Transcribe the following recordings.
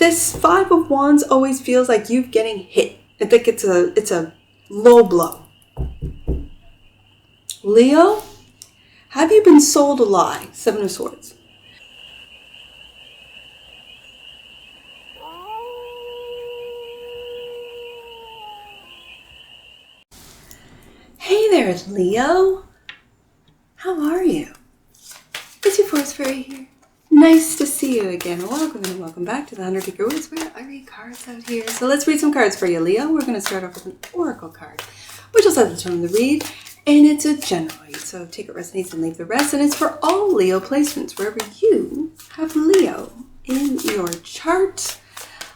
this Five of Wands always feels like you're getting hit. I think it's a low blow. Leo, have you been sold a lie? Seven of Swords. Hey there, Leo. How are you? It's your Force Fairy here. Nice to see you again. Welcome and welcome back to the Undertaker Woods, where I read cards out here. So let's read some cards for you, Leo. We're going to start off with an Oracle card, which will set the tone of the read, and it's a general read. So take it resonates and leave the rest, and it's for all Leo placements, wherever you have Leo in your chart.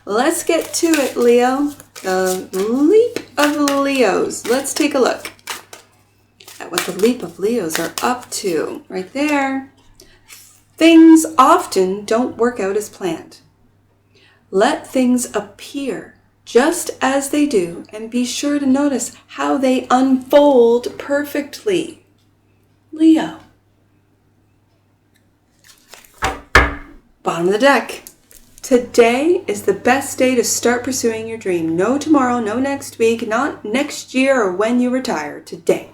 Let's get to it, Leo. The leap of Leos. Let's take a look at what the leap of Leos are up to. Right there. Things often don't work out as planned. Let things appear just as they do, and be sure to notice how they unfold perfectly. Leo. Bottom of the deck. Today is the best day to start pursuing your dream. No tomorrow, no next week, not next year or when you retire. Today.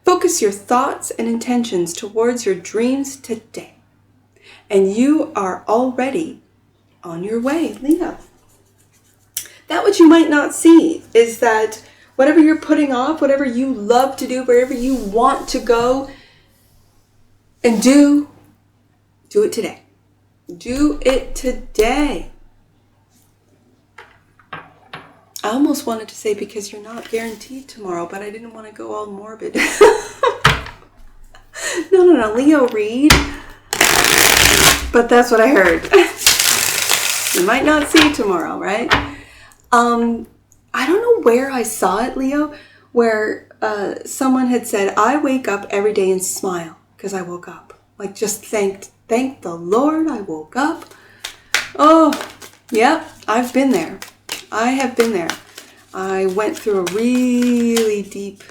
Focus your thoughts and intentions towards your dreams today. And you are already on your way, Leo. That which you might not see is that whatever you're putting off, whatever you love to do, wherever you want to go and do it today. Do it today. I almost wanted to say because you're not guaranteed tomorrow, but I didn't want to go all morbid. No, Leo read. But that's what I heard. You might not see tomorrow, right? I don't know where I saw it, Leo, where someone had said, I wake up every day and smile because I woke up. Like just thank the Lord I woke up. Oh, yeah, I've been there. I have been there. I went through a really deep.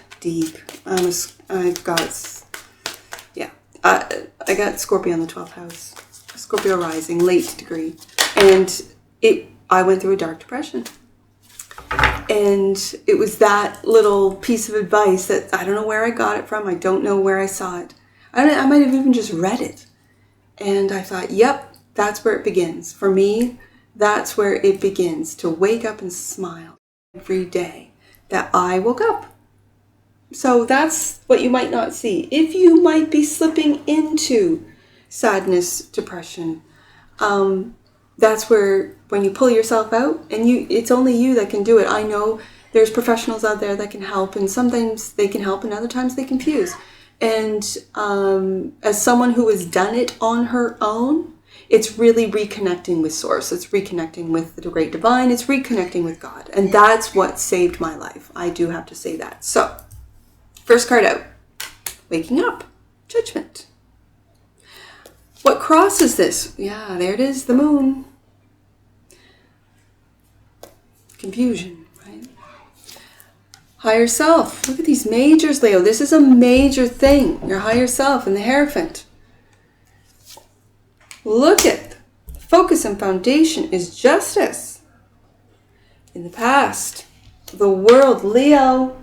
I got Scorpio in the 12th house, Scorpio rising, late degree, and I went through a dark depression. And it was that little piece of advice that I don't know where I got it from. I don't know where I saw it. I might have even just read it. And I thought, yep, that's where it begins. For me, that's where it begins, to wake up and smile every day that I woke up. So that's what you might not see. If you might be slipping into sadness, depression, that's where when you pull yourself out, and it's only you that can do it. I know there's professionals out there that can help, and sometimes they can help and other times they confuse. And as someone who has done it on her own, it's really reconnecting with Source. It's reconnecting with the Great Divine. It's reconnecting with God. And that's what saved my life. I do have to say that. So, first card out. Waking up. Judgment. What cross is this? Yeah, there it is. The moon. Confusion, right? Higher self. Look at these majors, Leo. This is a major thing. Your higher self and the Hierophant. Look at focus and foundation is justice. In the past, the world, Leo.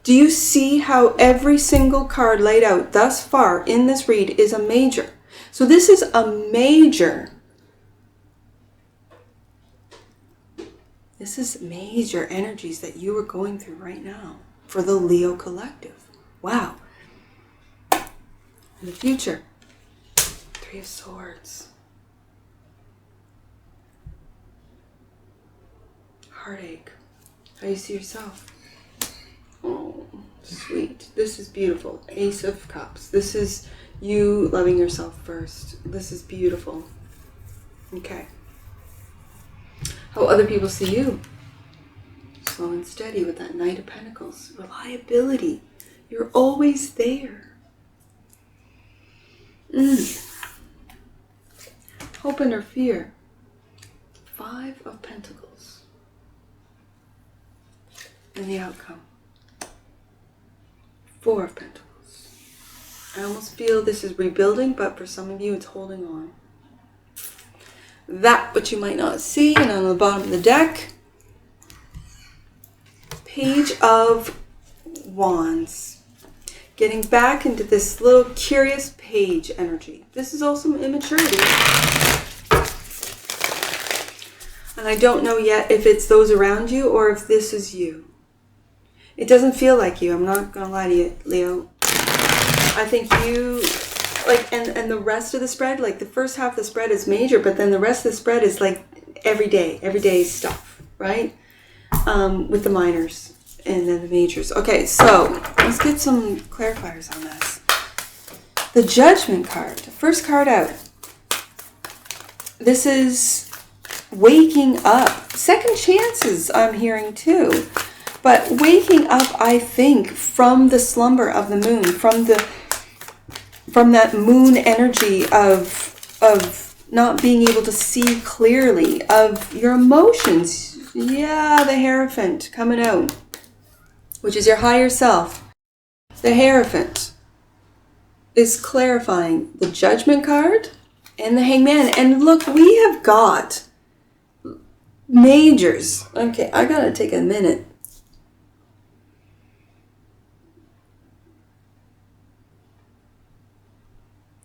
Do you see how every single card laid out thus far in this read is a major? So this is a major. This is major energies that you are going through right now for the Leo collective. Wow. In the future. Three of Swords. Heartache. How do you see yourself? Oh, sweet. This is beautiful. Ace of Cups. This is you loving yourself first. This is beautiful. Okay. How other people see you. Slow and steady with that Knight of Pentacles. Reliability. You're always there. Hope and or fear. Five of Pentacles. And the outcome. Four of Pentacles. I almost feel this is rebuilding, but for some of you it's holding on. that which you might not see. And on the bottom of the deck, Page of Wands. Getting back into this little curious page energy. This is also immaturity. And I don't know yet if it's those around you or if this is you. It doesn't feel like you. I'm not going to lie to you, Leo. I think you, like, and the rest of the spread, like the first half of the spread is major, but then the rest of the spread is like everyday stuff, right? With the minors and then the majors. Okay, so let's get some clarifiers on this. The Judgment card, first card out. This is waking up. Second chances I'm hearing too. But waking up, I think, from the slumber of the moon, from that moon energy of not being able to see clearly, of your emotions. Yeah, the Hierophant coming out, which is your higher self. The Hierophant is clarifying the Judgment card and the Hangman. And look, we have got majors. Okay, I gotta take a minute.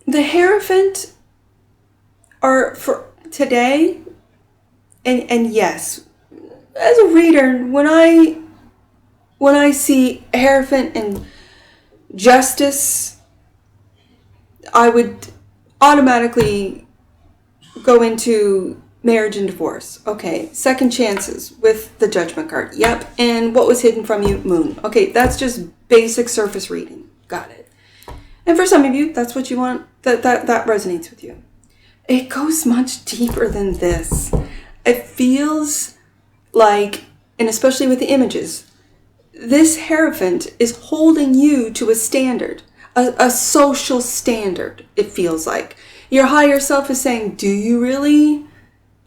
The Hierophant are for today, and yes, as a reader, when I see Hierophant and Justice, I would automatically go into marriage and divorce. Okay, second chances with the Judgment card. Yep, and what was hidden from you? Moon. Okay, that's just basic surface reading. Got it. And for some of you, that's what you want. That resonates with you. It goes much deeper than this. It feels like, and especially with the images, this Hierophant is holding you to a standard, a social standard, it feels like. Your higher self is saying, do you really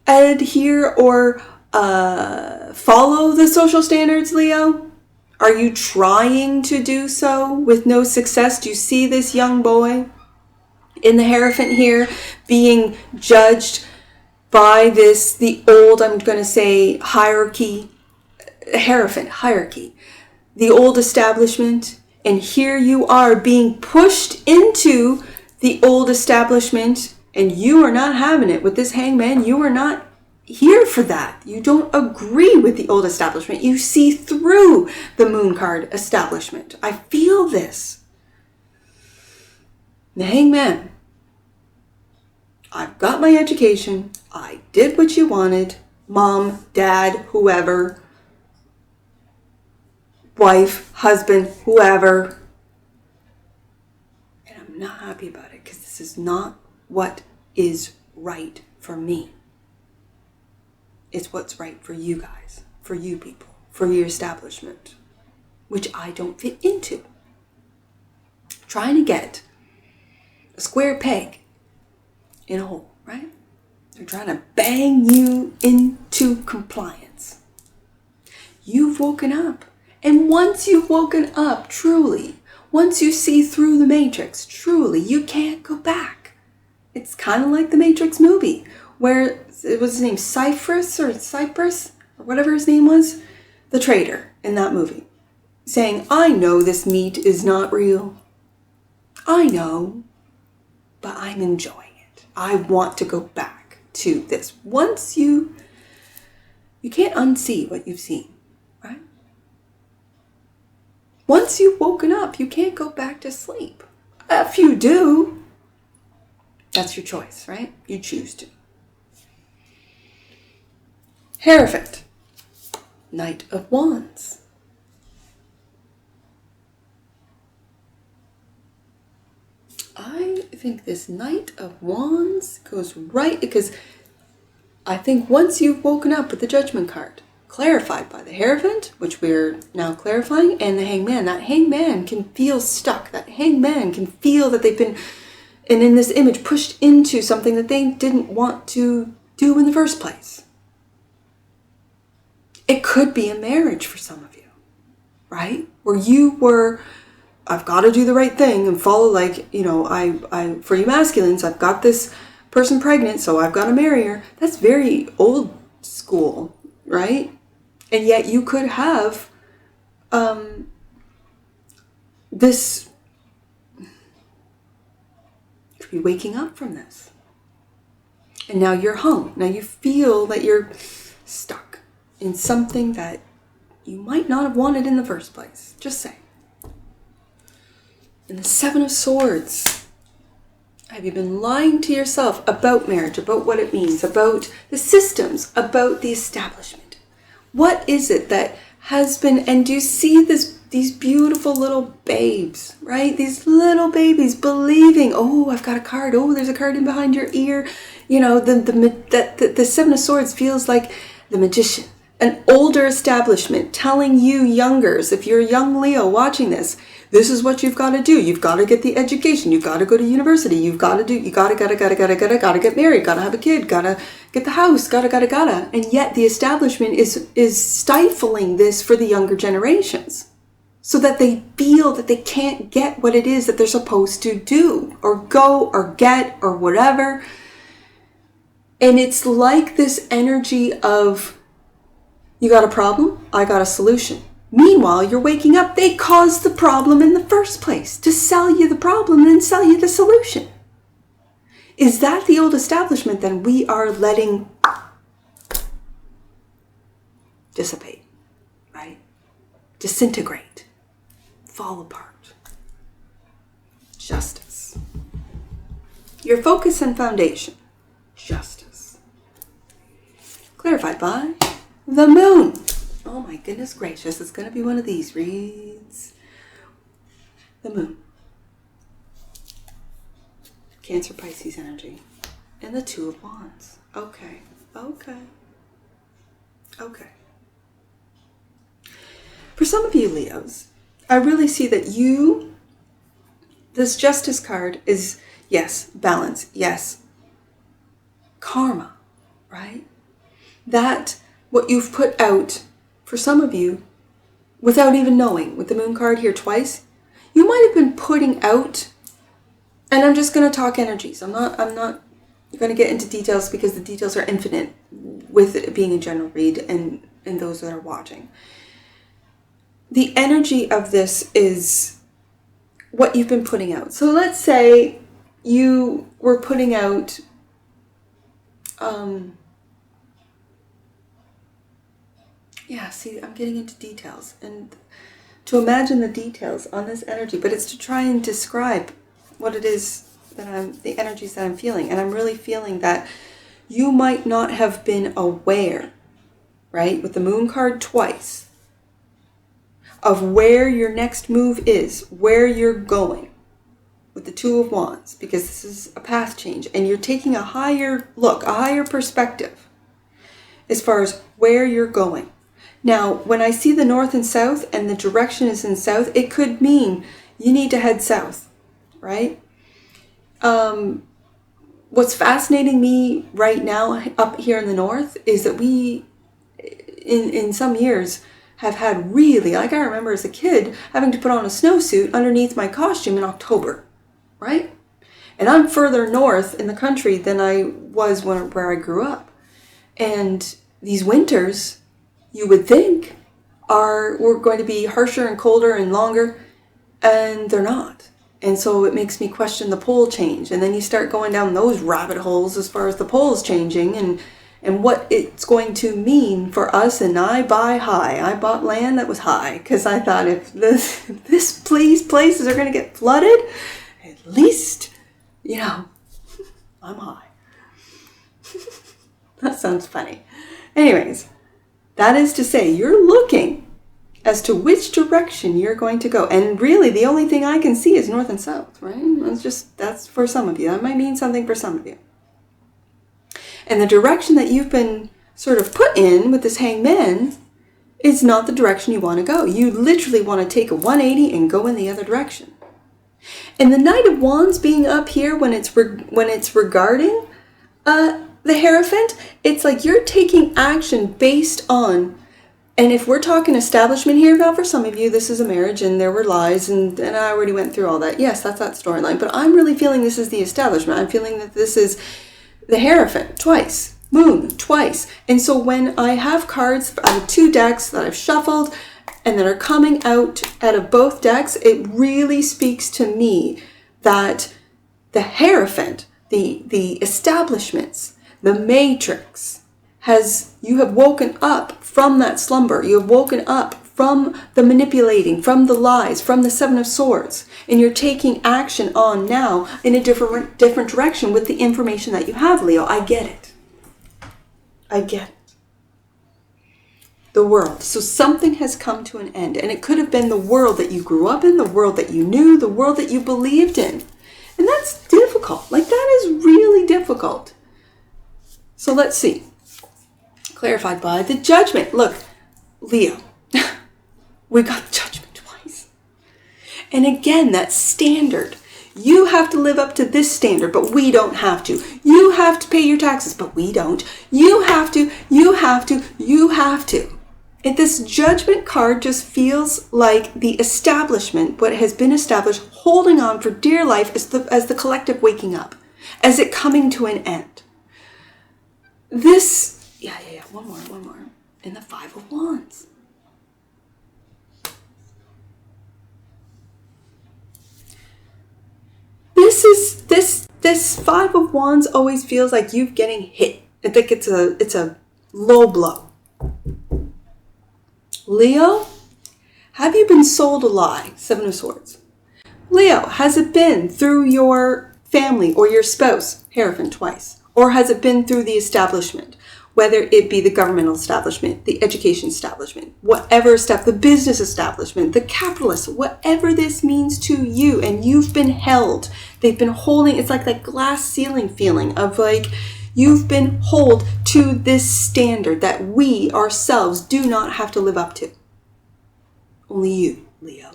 adhere or follow the social standards, Leo? Are you trying to do so with no success? Do you see this young boy in the Hierophant here being judged by the old, I'm going to say, hierarchy, Hierophant, hierarchy, the old establishment, and here you are being pushed into the old establishment, and you are not having it with this Hangman. You are not here for that. You don't agree with the old establishment. You see through the Moon card establishment. I feel this. The Hangman. I've got my education. I did what you wanted. Mom, dad, whoever. Wife, husband, whoever. And I'm not happy about it because this is not what is right for me. It's what's right for you guys, for you people, for your establishment, which I don't fit into. Trying to get a square peg in a hole, right? They're trying to bang you into compliance. You've woken up. And once you've woken up, truly, once you see through the Matrix, truly, you can't go back. It's kind of like the Matrix movie, where, it was his name, Cyprus, or whatever his name was, the traitor in that movie, saying, I know this meat is not real. I know, but I'm enjoying it. I want to go back to this. Once you can't unsee what you've seen, right? Once you've woken up, you can't go back to sleep. If you do, that's your choice, right? You choose to. Hierophant, Knight of Wands. I think this Knight of Wands goes right, because I think once you've woken up with the Judgment card, clarified by the Hierophant, which we're now clarifying, and the Hangman, that Hangman can feel stuck. That Hangman can feel that they've been, and in this image, pushed into something that they didn't want to do in the first place. It could be a marriage for some of you, right? Where you were, I've got to do the right thing and follow, like, you know, I for you masculines, I've got this person pregnant, so I've got to marry her. That's very old school, right? And yet you could have this, could be waking up from this. And now you're hung. Now you feel that you're stuck in something that you might not have wanted in the first place. Just saying. And the Seven of Swords. Have you been lying to yourself about marriage, about what it means, about the systems, about the establishment? What is it that has been, and do you see these beautiful little babes, right? These little babies believing, oh, I've got a card. Oh, there's a card in behind your ear. You know, the Seven of Swords feels like the magician, an older establishment telling you youngers, if you're a young Leo watching this, this is what you've got to do. You've got to get the education. You've got to go to university. You gotta get married, gotta have a kid, gotta get the house, gotta. And yet the establishment is stifling this for the younger generations so that they feel that they can't get what it is that they're supposed to do or go or get or whatever. And it's like this energy of, you got a problem, I got a solution. Meanwhile, you're waking up, they caused the problem in the first place to sell you the problem and then sell you the solution. Is that the old establishment then we are letting dissipate, right? Disintegrate, fall apart. Justice. Your focus and foundation. Justice. Clarified by the moon. Oh my goodness gracious, it's going to be one of these reads. The moon. Cancer, Pisces energy. And the Two of Wands. Okay. For some of you Leos, I really see that this Justice card is, yes, balance, yes, karma, right? That what you've put out, for some of you, without even knowing, with the moon card here twice, you might have been putting out, and I'm just going to talk energies. I'm not going to get into details because the details are infinite with it being a general read and those that are watching. The energy of this is what you've been putting out. So let's say you were putting out see, I'm getting into details and to imagine the details on this energy, but it's to try and describe what it is that the energies that I'm feeling. And I'm really feeling that you might not have been aware, right, with the moon card twice, of where your next move is, where you're going with the Two of Wands, because this is a path change and you're taking a higher look, a higher perspective as far as where you're going. Now, when I see the north and south and the direction is in south, it could mean you need to head south, right? What's fascinating me right now up here in the north is that we, in some years, have had really, like I remember as a kid, having to put on a snowsuit underneath my costume in October, right? And I'm further north in the country than I was where I grew up. And these winters, you would think, were going to be harsher and colder and longer, and they're not. And so it makes me question the pole change. And then you start going down those rabbit holes as far as the poles changing and what it's going to mean for us. And I buy high. I bought land that was high because I thought if these places are going to get flooded, at least, I'm high. That sounds funny. Anyways, that is to say, you're looking as to which direction you're going to go. And really, the only thing I can see is north and south, right? That's for some of you. That might mean something for some of you. And the direction that you've been sort of put in with this hangman is not the direction you want to go. You literally want to take a 180 and go in the other direction. And the Knight of Wands being up here when it's regarding the Hierophant, it's like you're taking action based on, and if we're talking establishment here, now for some of you, this is a marriage and there were lies and I already went through all that. Yes, that's that storyline. But I'm really feeling this is the establishment. I'm feeling that this is the Hierophant twice, Moon twice. And so when I have cards out of 2 decks that I've shuffled and that are coming out of both decks, it really speaks to me that the Hierophant, the establishments, the matrix, you have woken up from that slumber. You have woken up from the manipulating, from the lies, from the 7 of Swords. And you're taking action on now in a different direction with the information that you have, Leo. I get it. I get it. The world. So something has come to an end. And it could have been the world that you grew up in, the world that you knew, the world that you believed in. And that's difficult. Like, that is really difficult. So let's see. Clarified by the Judgment. Look, Leo. We got Judgment twice. And again, that standard. You have to live up to this standard, but we don't have to. You have to pay your taxes, but we don't. You have to. And this Judgment card just feels like the establishment, what has been established, holding on for dear life as the collective waking up, as it coming to an end. This, one more. And the 5 of Wands. This 5 of Wands always feels like you getting hit. I think it's a low blow. Leo, have you been sold a lie? 7 of Swords. Leo, has it been through your family or your spouse? Hierophant twice. Or has it been through the establishment? Whether it be the governmental establishment, the education establishment, whatever stuff, the business establishment, the capitalists, whatever this means to you, and you've been held. They've been holding, it's like that glass ceiling feeling of like, you've been held to this standard that we ourselves do not have to live up to. Only you, Leo.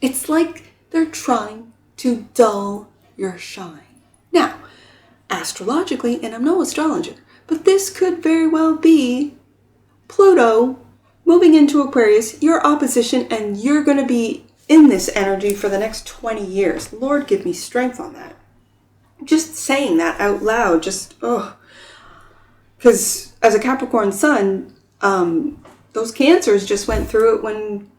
It's like they're trying to dull your shine. Now, astrologically, and I'm no astrologer, but this could very well be Pluto moving into Aquarius, your opposition, and you're going to be in this energy for the next 20 years. Lord, give me strength on that. Just saying that out loud, because as a Capricorn sun, those Cancers just went through it when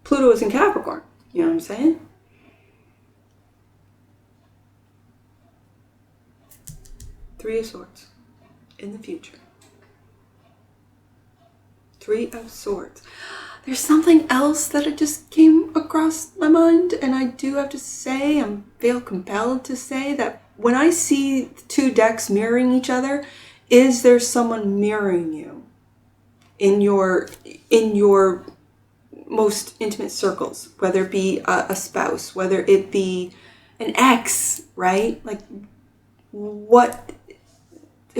Pluto was in Capricorn. You know what I'm saying? Three of Swords in the future. 3 of Swords. There's something else that it just came across my mind, and I do have to say, I feel compelled to say that when I see 2 decks mirroring each other, is there someone mirroring you in your most intimate circles, whether it be a spouse, whether it be an ex, right? Like,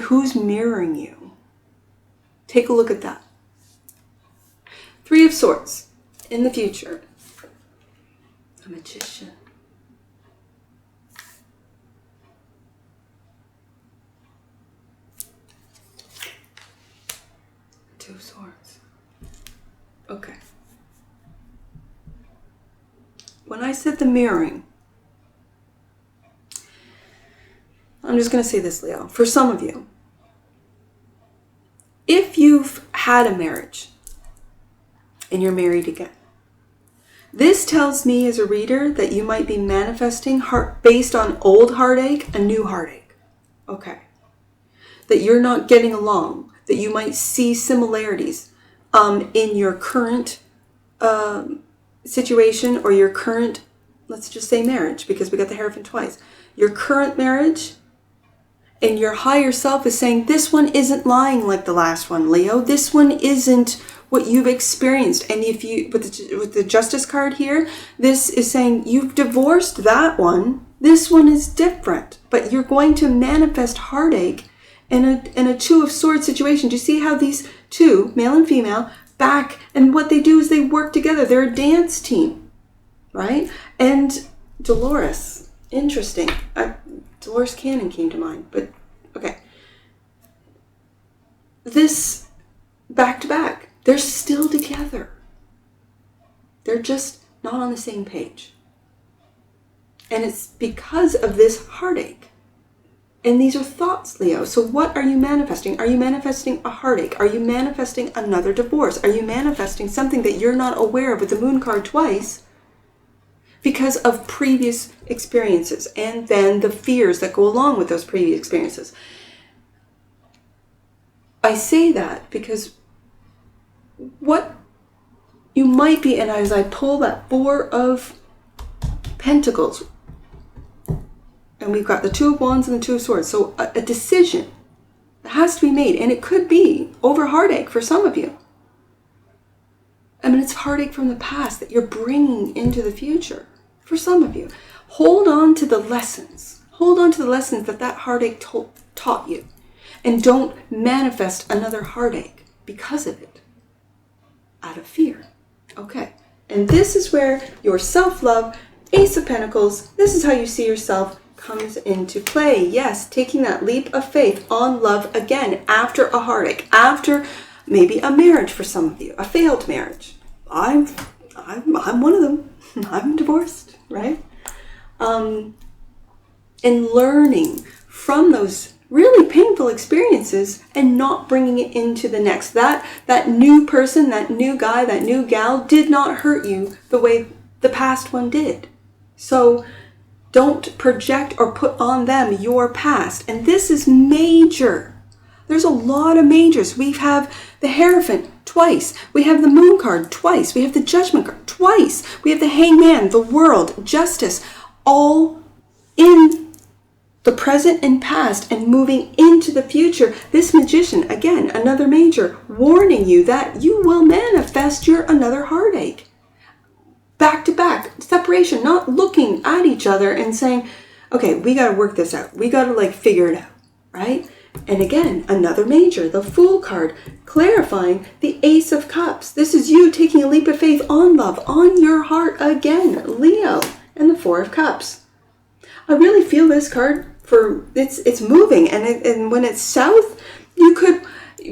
who's mirroring you? Take a look at that. 3 of Swords in the future. A Magician. 2 of Swords. Okay. When I said the mirroring, I'm just going to say this, Leo. For some of you, if you've had a marriage and you're married again, this tells me as a reader that you might be manifesting based on old heartache, a new heartache. Okay. That you're not getting along, that you might see similarities in your current situation or your current, let's just say marriage, because we got the Hierophant twice. Your current marriage, and your higher self is saying, this one isn't lying like the last one, Leo. This one isn't what you've experienced. And if you, with the Justice card here, this is saying you've divorced that one. This one is different, but you're going to manifest heartache in a 2 of Swords situation. Do you see how these 2, male and female, back, and what they do is they work together. They're a dance team, right? And Dolores, interesting. Dolores Cannon came to mind, but okay. This back to back, they're still together. They're just not on the same page. And it's because of this heartache. And these are thoughts, Leo. So what are you manifesting? Are you manifesting a heartache? Are you manifesting another divorce? Are you manifesting something that you're not aware of with the moon card twice because of previous experiences and then the fears that go along with those previous experiences? I say that because what you might be, and as I pull that Four of Pentacles, and we've got the Two of Wands and the Two of Swords. So a decision that has to be made. And it could be over heartache for some of you. I mean, it's heartache from the past that you're bringing into the future for some of you. Hold on to the lessons. Hold on to the lessons that that heartache taught you. And don't manifest another heartache because of it. Out of fear. Okay. And this is where your self-love, Ace of Pentacles, this is how you see yourself, comes into play. Yes, taking that leap of faith on love again after a heartache, after maybe a marriage for some of you, a failed marriage. I'm one of them. I'm divorced, right? And learning from those really painful experiences and not bringing it into the next. That new person, that new guy, that new gal did not hurt you the way the past one did. So don't project or put on them your past. And this is major. There's a lot of majors. We have the Hierophant twice. We have the Moon card twice. We have the Judgment card twice. We have the Hangman, the World, Justice, all in the present and past and moving into the future. This Magician, again, another major, warning you that you will manifest your another heartache. Back to back, separation, not looking at each other and saying, okay, we got to work this out. We got to figure it out, right? And again, another major, the Fool card, clarifying the Ace of Cups. This is you taking a leap of faith on love, on your heart again, Leo, and the Four of Cups. I really feel this card for, it's moving, and when it's south, you could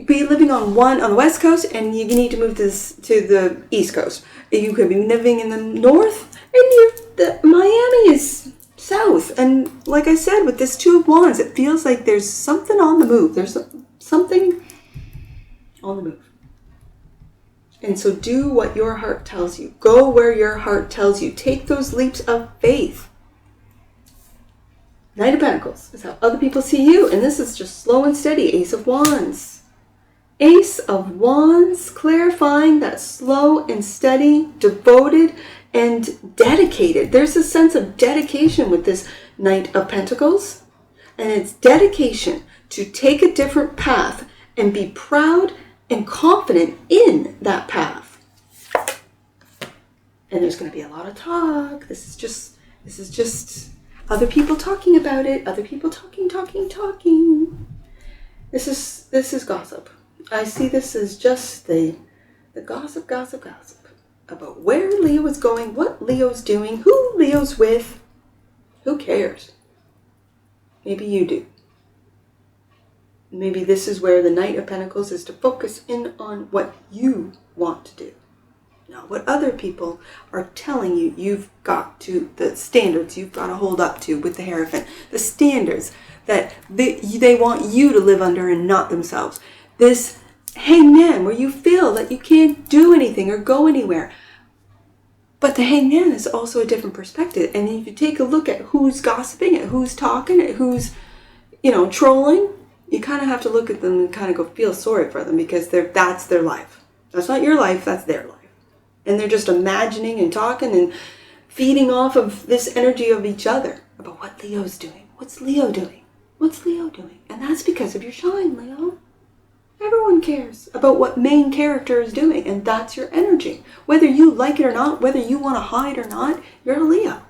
be living on the west coast and you need to move to the east coast. You could be living in the north and Miami is south. And like I said, with this Two of Wands, it feels like there's something on the move. There's something on the move. And so do what your heart tells you. Go where your heart tells you. Take those leaps of faith. Knight of Pentacles is how other people see you. And this is just slow and steady. Ace of Wands. Ace of Wands, clarifying that slow and steady, devoted and dedicated. There's a sense of dedication with this Knight of Pentacles. And it's dedication to take a different path and be proud and confident in that path. And there's going to be a lot of talk. This is just other people talking about it. Other people talking. This is gossip. I see this as just the gossip about where Leo is going, what Leo's doing, who Leo's with. Who cares? Maybe you do. Maybe this is where the Knight of Pentacles is to focus in on what you want to do. Not what other people are telling you you've got to, the standards you've got to hold up to with the Hierophant. The standards that they want you to live under and not themselves. This Hangman where you feel that you can't do anything or go anywhere. But the Hangman is also a different perspective. And if you take a look at who's gossiping, at who's talking, at who's, trolling, you kind of have to look at them and kind of go feel sorry for them because that's their life. That's not your life, that's their life. And they're just imagining and talking and feeding off of this energy of each other about what Leo's doing. What's Leo doing? What's Leo doing? And that's because of your shine, Leo. Everyone cares about what main character is doing, and that's your energy. Whether you like it or not, whether you want to hide or not, you're a Leo.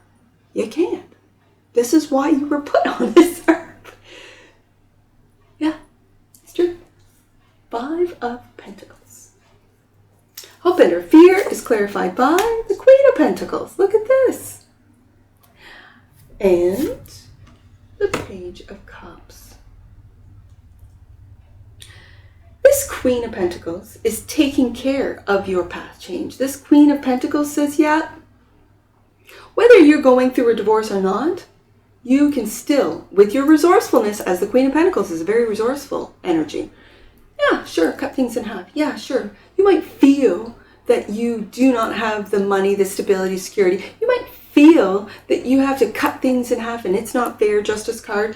You can't. This is why you were put on this earth. Yeah, it's true. Five of Pentacles. Hope and her fear is clarified by the Queen of Pentacles. Look at this. And the Page of Cups. This Queen of Pentacles is taking care of your path change. This Queen of Pentacles says, yeah, whether you're going through a divorce or not, you can still, with your resourcefulness, as the Queen of Pentacles is a very resourceful energy. Yeah, sure, cut things in half. Yeah, sure. You might feel that you do not have the money, the stability, security. You might feel that you have to cut things in half and it's not fair, justice card.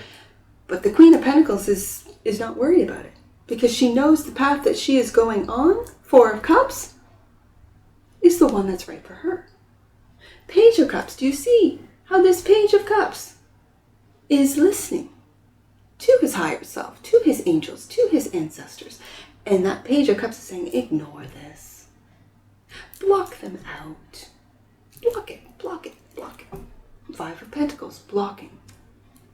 But the Queen of Pentacles is not worried about it because she knows the path that she is going on, Four of Cups, is the one that's right for her. Page of Cups, do you see how this Page of Cups is listening to his higher self, to his angels, to his ancestors? And that Page of Cups is saying, ignore this. Block them out. Block it, block it, block it. Five of Pentacles, blocking.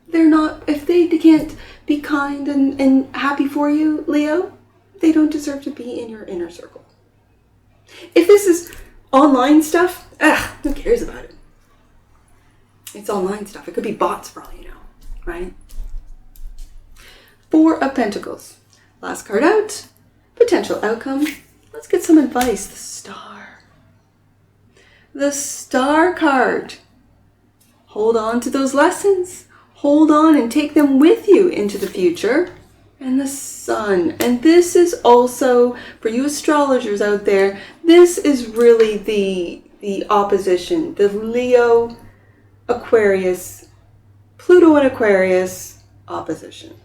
They're not, if they can't be kind and happy for you, Leo, they don't deserve to be in your inner circle. If this is online stuff, who cares about it? It's online stuff. It could be bots for all you know, right? Four of Pentacles. Last card out. Potential outcome. Let's get some advice. The Star. The Star card. Hold on to those lessons. Hold on and take them with you into the future. And the Sun. And this is also, for you astrologers out there, this is really the opposition. The Leo, Aquarius, Pluto and Aquarius opposition.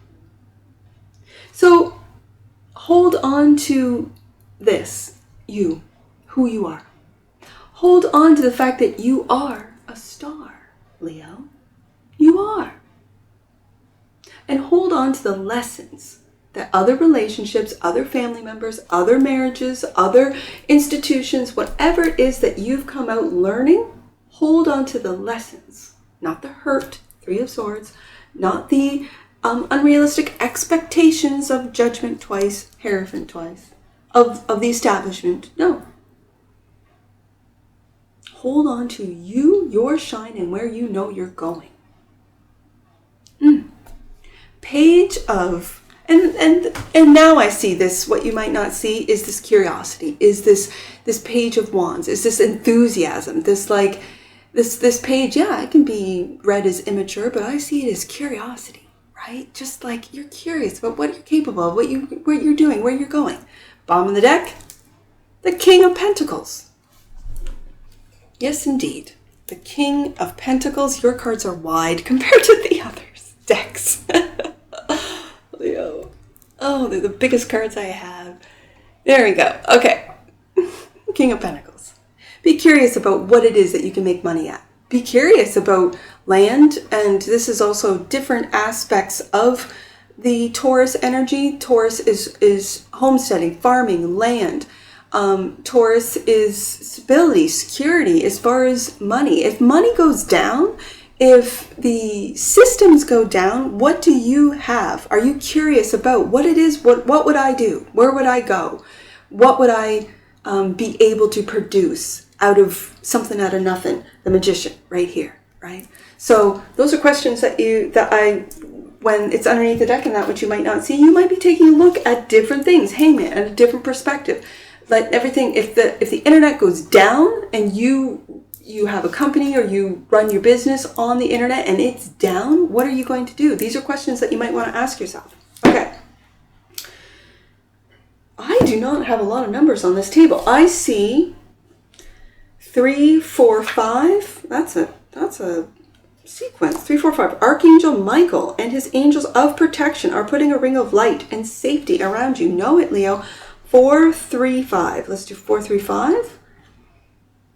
So hold on to this, you, who you are. Hold on to the fact that you are a star, Leo. You are. And hold on to the lessons that other relationships, other family members, other marriages, other institutions, whatever it is that you've come out learning, hold on to the lessons, not the hurt, Three of Swords, not the unrealistic expectations of judgment twice, Hierophant twice, of the establishment. No. Hold on to you, your shine, and where you know you're going. Page of, and now I see this, what you might not see is this curiosity, is this Page of Wands, is this enthusiasm, this like, this page, yeah, it can be read as immature, but I see it as curiosity, right? Just like you're curious about what you're capable of, what you're doing, where you're going. Bottom of the deck, the King of Pentacles. Yes, indeed. The King of Pentacles. Your cards are wide compared to the others' decks. Leo. Oh, they're the biggest cards I have. There we go. Okay. King of Pentacles. Be curious about what it is that you can make money at. Be curious about land, and this is also different aspects of the Taurus energy. Taurus is homesteading, farming, land. Taurus is stability, security as far as money. If money goes down, if the systems go down, what do you have? Are you curious about what it is? What would I do? Where would I go? What would I be able to produce out of something out of nothing? The Magician right here, right? So those are questions that when it's underneath the deck and that which you might not see, you might be taking a look at different things, Hangman, at a different perspective. Like everything, if the internet goes down and you have a company or you run your business on the internet and it's down, what are you going to do? These are questions that you might want to ask yourself. Okay. I do not have a lot of numbers on this table. I see 3, 4, 5. That's a sequence. 3, 4, 5. Archangel Michael and his angels of protection are putting a ring of light and safety around you. Know it, Leo. 4, 3, 5. Let's do 4, 3, 5.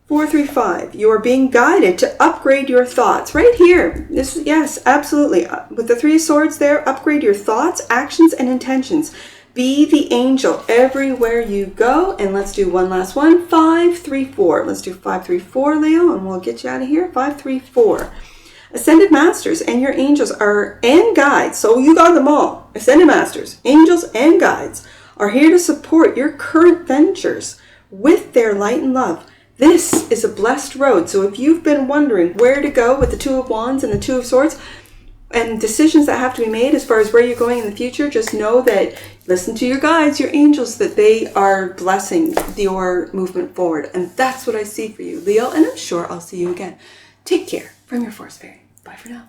4, 3, 5. You are being guided to upgrade your thoughts. Right here. This, yes, absolutely. With the 3 of Swords there, upgrade your thoughts, actions, and intentions. Be the angel everywhere you go. And let's do one last one. 5, 3, 4. Let's do 5, 3, 4, Leo, and we'll get you out of here. 5, 3, 4. Ascended Masters and your angels and guides. So you got them all. Ascended Masters, angels, and guides are here to support your current ventures with their light and love. This is a blessed road. So if you've been wondering where to go with the 2 of Wands and the 2 of Swords and decisions that have to be made as far as where you're going in the future, just know that listen to your guides, your angels, that they are blessing your movement forward. And that's what I see for you, Leo. And I'm sure I'll see you again. Take care from your Force Fairy. Bye for now.